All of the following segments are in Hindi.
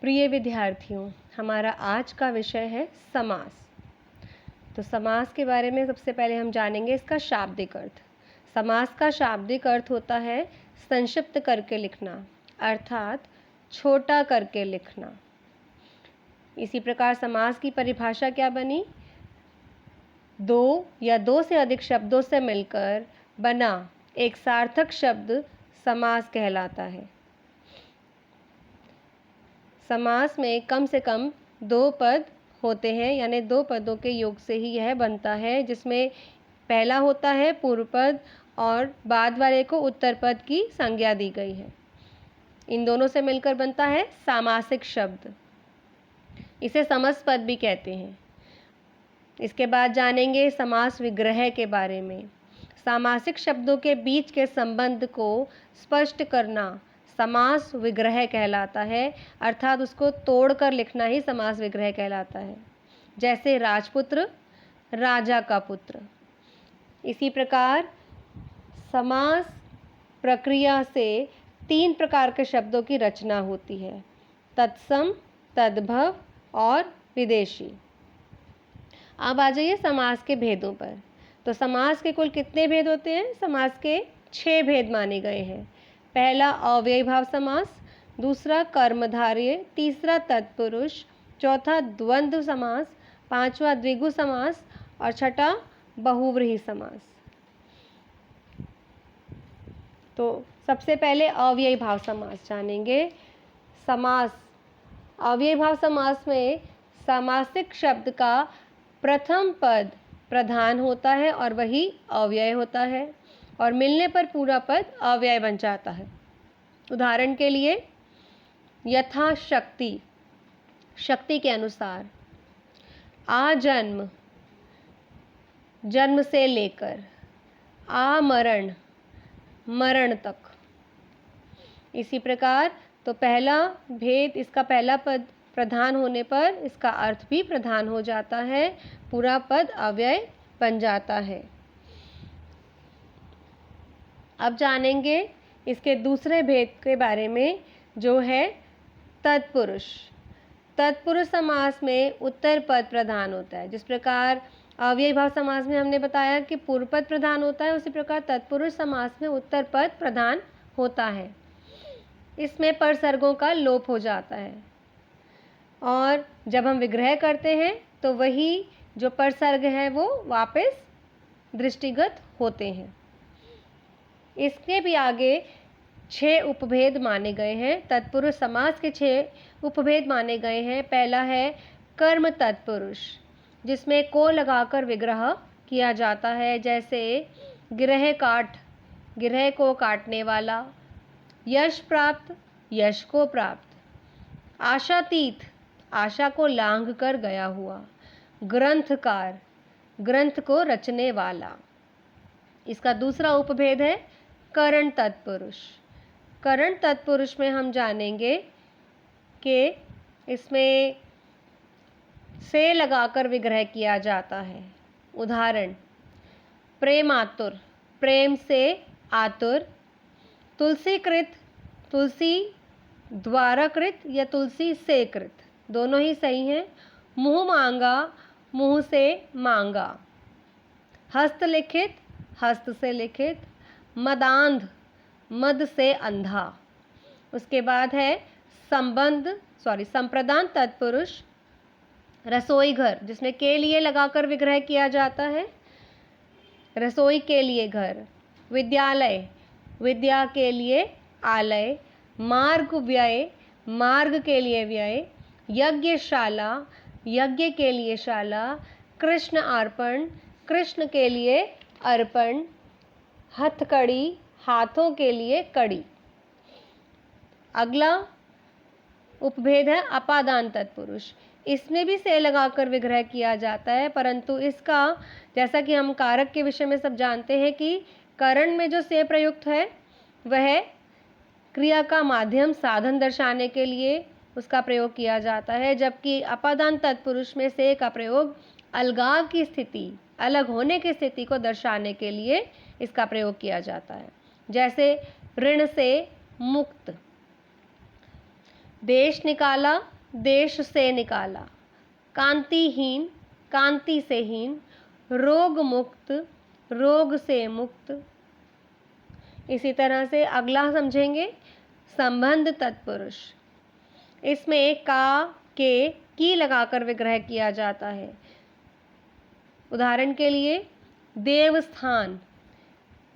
प्रिय विद्यार्थियों, हमारा आज का विषय है समास। तो समास के बारे में सबसे पहले हम जानेंगे इसका शाब्दिक अर्थ। समास का शाब्दिक अर्थ होता है संक्षिप्त करके लिखना, अर्थात छोटा करके लिखना। इसी प्रकार समास की परिभाषा क्या बनी? दो या दो से अधिक शब्दों से मिलकर बना एक सार्थक शब्द समास कहलाता है। समास में कम से कम दो पद होते हैं, यानी दो पदों के योग से ही यह बनता है, जिसमें पहला होता है पूर्व पद और बाद वाले को उत्तर पद की संज्ञा दी गई है। इन दोनों से मिलकर बनता है सामासिक शब्द। इसे समस्त पद भी कहते हैं। इसके बाद जानेंगे समास विग्रह के बारे में। सामासिक शब्दों के बीच के संबंध को स्पष्ट करना समास विग्रह कहलाता है, अर्थात उसको तोड़कर लिखना ही समास विग्रह कहलाता है। जैसे राजपुत्र, राजा का पुत्र। इसी प्रकार समास प्रक्रिया से तीन प्रकार के शब्दों की रचना होती है: तत्सम, तद्भव और विदेशी। अब आ जाइए समास के भेदों पर। तो समास के कुल कितने भेद होते हैं? समास के 6 भेद माने गए हैं। पहला अव्ययी भाव समास, दूसरा कर्मधारय, तीसरा तत्पुरुष, चौथा द्वंद्व समास, पांचवा द्विगु समास और छठा बहुव्रीहि समास। तो सबसे पहले अव्ययी भाव समास जानेंगे। समास अव्ययी भाव समास में सामासिक शब्द का प्रथम पद प्रधान होता है और वही अव्यय होता है, और मिलने पर पूरा पद अव्यय बन जाता है। उदाहरण के लिए यथाशक्ति, शक्ति के अनुसार। आजन्म, जन्म से लेकर। आमरण, मरण तक। इसी प्रकार तो पहला भेद, इसका पहला पद प्रधान होने पर इसका अर्थ भी प्रधान हो जाता है, पूरा पद अव्यय बन जाता है। अब जानेंगे इसके दूसरे भेद के बारे में, जो है तत्पुरुष। तत्पुरुष समास में उत्तर पद प्रधान होता है। जिस प्रकार अव्ययी भाव समास में हमने बताया कि पूर्व पद प्रधान होता है, उसी प्रकार तत्पुरुष समास में उत्तर पद प्रधान होता है। इसमें परसर्गों का लोप हो जाता है, और जब हम विग्रह करते हैं तो वही जो परसर्ग है वो वापस दृष्टिगत होते हैं। इसके भी आगे 6 उपभेद माने गए हैं। तत्पुरुष समास के 6 उपभेद माने गए हैं। पहला है कर्म तत्पुरुष, जिसमें को लगाकर विग्रह किया जाता है। जैसे गिरह काट, गिरह को काटने वाला। यश प्राप्त, यश को प्राप्त। आशातीत, आशा को लांघ कर गया हुआ। ग्रंथकार, ग्रंथ को रचने वाला। इसका दूसरा उपभेद है करण तत्पुरुष। करण तत्पुरुष में हम जानेंगे कि इसमें से लगाकर विग्रह किया जाता है। उदाहरण प्रेमातुर, प्रेम से आतुर। तुलसीकृत, तुलसी द्वारा कृत या तुलसी से कृत, दोनों ही सही हैं। मुँह मांगा, मुँह से मांगा। हस्तलिखित, हस्त से लिखित। मदांध, मद से अंधा। उसके बाद है संप्रदान तत्पुरुष। रसोई घर, जिसमें के लिए लगाकर विग्रह किया जाता है। रसोई के लिए घर। विद्यालय, विद्या के लिए आलय। मार्ग व्यय, मार्ग के लिए व्यय। यज्ञशाला, यज्ञ के लिए शाला। कृष्ण अर्पण, कृष्ण के लिए अर्पण। हथकड़ी, हाथों के लिए कड़ी। अगला उपभेद है अपादान तत्पुरुष। इसमें भी से लगाकर विग्रह किया जाता है, परंतु इसका, जैसा कि हम कारक के विषय में सब जानते हैं कि करण में जो से प्रयुक्त है वह क्रिया का माध्यम साधन दर्शाने के लिए उसका प्रयोग किया जाता है, जबकि अपादान तत्पुरुष में से का प्रयोग अलगाव की स्थिति, अलग होने की स्थिति को दर्शाने के लिए इसका प्रयोग किया जाता है। जैसे ऋण से मुक्त। देश निकाला, देश से निकाला, कांतिहीन, कांति से हीन, रोग मुक्त, रोग से मुक्त। इसी तरह से अगला समझेंगे संबंध तत्पुरुष। इसमें का, के, की लगाकर विग्रह किया जाता है। उदाहरण के लिए देवस्थान,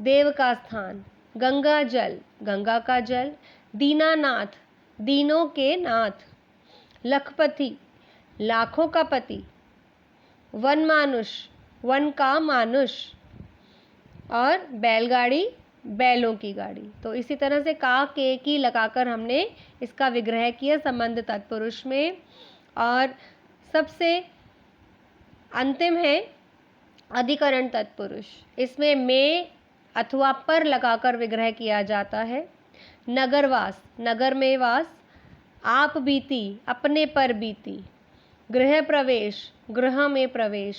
देव का स्थान, गंगा जल, गंगा का जल, दीनानाथ, दीनों के नाथ, लखपति, लाखों का पति, वन मानुष, वन का मानुष, और बैलगाड़ी, बैलों की गाड़ी। तो इसी तरह से का, के, की लगाकर हमने इसका विग्रह किया संबंध तत्पुरुष में। और सबसे अंतिम है अधिकरण तत्पुरुष। इसमें में अथवा पर लगाकर विग्रह किया जाता है। नगरवास, नगर में वास, आप बीती, अपने पर बीती, गृह प्रवेश, गृह में प्रवेश,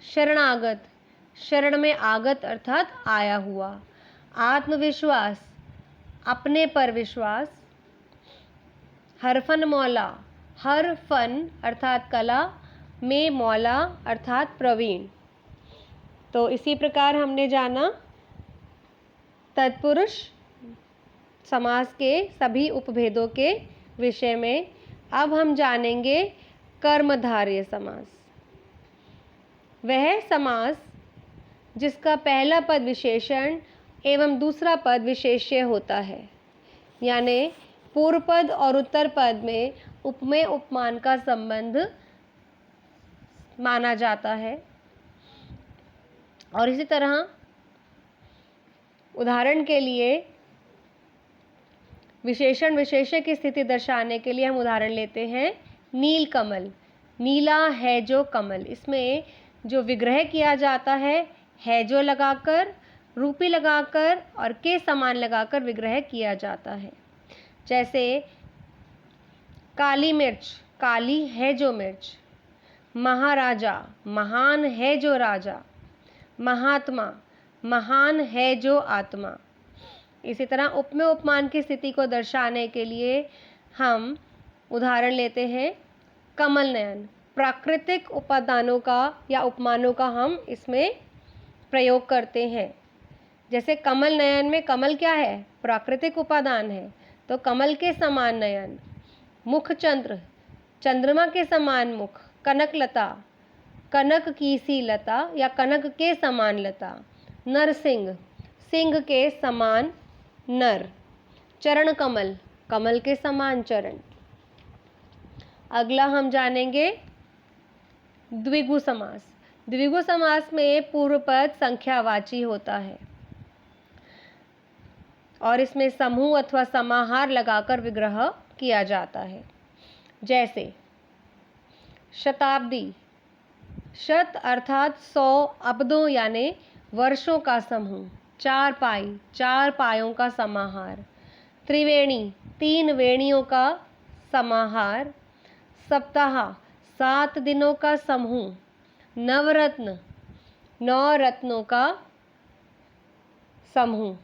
शरणागत, शरण में आगत अर्थात आया हुआ, आत्मविश्वास, अपने पर विश्वास, हरफन मौला, हर फन अर्थात कला, में मौला अर्थात प्रवीण। तो इसी प्रकार हमने जाना तत्पुरुष समास के सभी उपभेदों के विषय में। अब हम जानेंगे कर्मधारय समास। वह समास जिसका पहला पद विशेषण एवं दूसरा पद विशेष्य होता है, यानी पूर्व पद और उत्तर पद में उपमेय उपमान का संबंध माना जाता है। और इसी तरह उदाहरण के लिए विशेषण विशेष्य की स्थिति दर्शाने के लिए हम उदाहरण लेते हैं नील कमल, नीला है जो कमल। इसमें जो विग्रह किया जाता है जो लगाकर, रूपी लगाकर और के समान लगाकर विग्रह किया जाता है। जैसे काली मिर्च, काली है जो मिर्च, महाराजा, महान है जो राजा, महात्मा, महान है जो आत्मा। इसी तरह उपमेय उपमान की स्थिति को दर्शाने के लिए हम उदाहरण लेते हैं कमल नयन। प्राकृतिक उपादानों का या उपमानों का हम इसमें प्रयोग करते हैं। जैसे कमल नयन में कमल क्या है? प्राकृतिक उपादान है, तो कमल के समान नयन। मुख चंद्र, चंद्रमा के समान मुख। कनक लता, कनक की सी लता या कनक के समान लता। नरसिंह, सिंह के समान नर। चरण कमल, कमल के समान चरण। अगला हम जानेंगे द्विगु समास। द्विगु समास में पूर्व पद संख्यावाची होता है और इसमें समूह अथवा समाहार लगाकर विग्रह किया जाता है। जैसे शताब्दी, शत अर्थात 100 अब्दों यानी वर्षों का समूह। चार पाई, चार पायों का समाहार। त्रिवेणी, 3 वेणियों का समाहार। सप्ताह, 7 दिनों का समूह। नवरत्न, 9 रत्नों का समूह।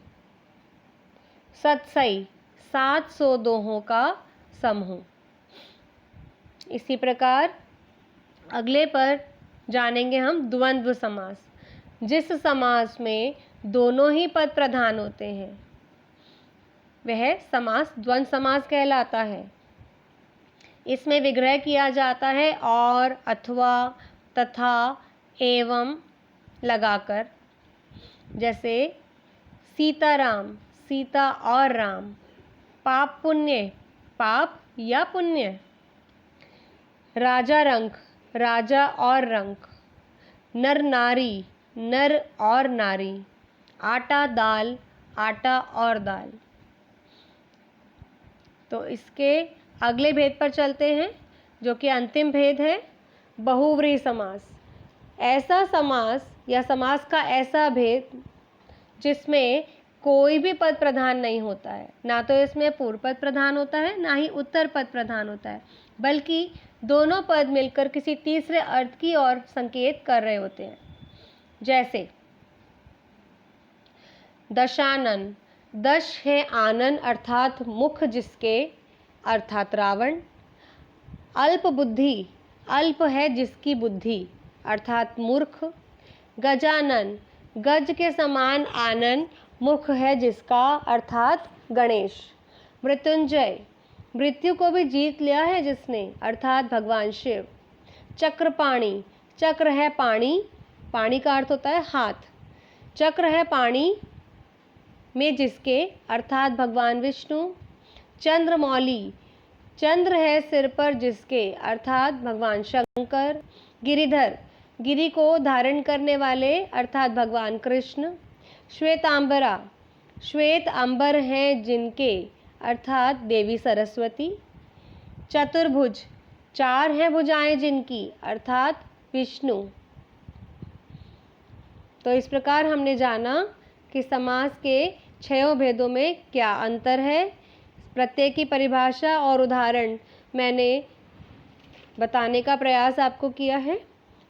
सतसई, 700 दोहों का समूह। इसी प्रकार अगले पर जानेंगे हम द्वंद्व समास। जिस समास में दोनों ही पद प्रधान होते हैं वह समास द्वंद्व समास कहलाता है। इसमें विग्रह किया जाता है और, अथवा, तथा, एवं लगाकर। जैसे सीताराम, सीता और राम। पाप पुण्य, पाप या पुण्य। राजा रंक, राजा और रंक। नर नारी, नर और नारी। आटा दाल, आटा और दाल। तो इसके अगले भेद पर चलते हैं जो कि अंतिम भेद है बहुव्रीहि समास। ऐसा समास या समास का ऐसा भेद जिसमें कोई भी पद प्रधान नहीं होता है। ना तो इसमें पूर्व पद प्रधान होता है, ना ही उत्तर पद प्रधान होता है, बल्कि दोनों पद मिलकर किसी तीसरे अर्थ की ओर संकेत कर रहे होते हैं। जैसे दशानन, दश है आनन अर्थात मुख जिसके, अर्थात रावण। अल्प बुद्धि, अल्प है जिसकी बुद्धि अर्थात मूर्ख। गजानन, गज के समान आनन, मुख है जिसका अर्थात गणेश। मृत्युंजय, मृत्यु को भी जीत लिया है जिसने अर्थात भगवान शिव। चक्रपाणी, चक्र है पाणी, पाणी का अर्थ होता है हाथ, चक्र है पाणी में जिसके अर्थात भगवान विष्णु। चंद्रमौली, चंद्र है सिर पर जिसके अर्थात भगवान शंकर। गिरिधर, गिरि को धारण करने वाले अर्थात भगवान कृष्ण। श्वेतांबरा, श्वेत अंबर हैं जिनके अर्थात देवी सरस्वती। चतुर्भुज, चार हैं भुजाएं जिनकी अर्थात विष्णु। तो इस प्रकार हमने जाना कि समास के 6 भेदों में क्या अंतर है। प्रत्येक की परिभाषा और उदाहरण मैंने बताने का प्रयास आपको किया है।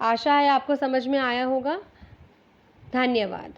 आशा है आपको समझ में आया होगा। धन्यवाद।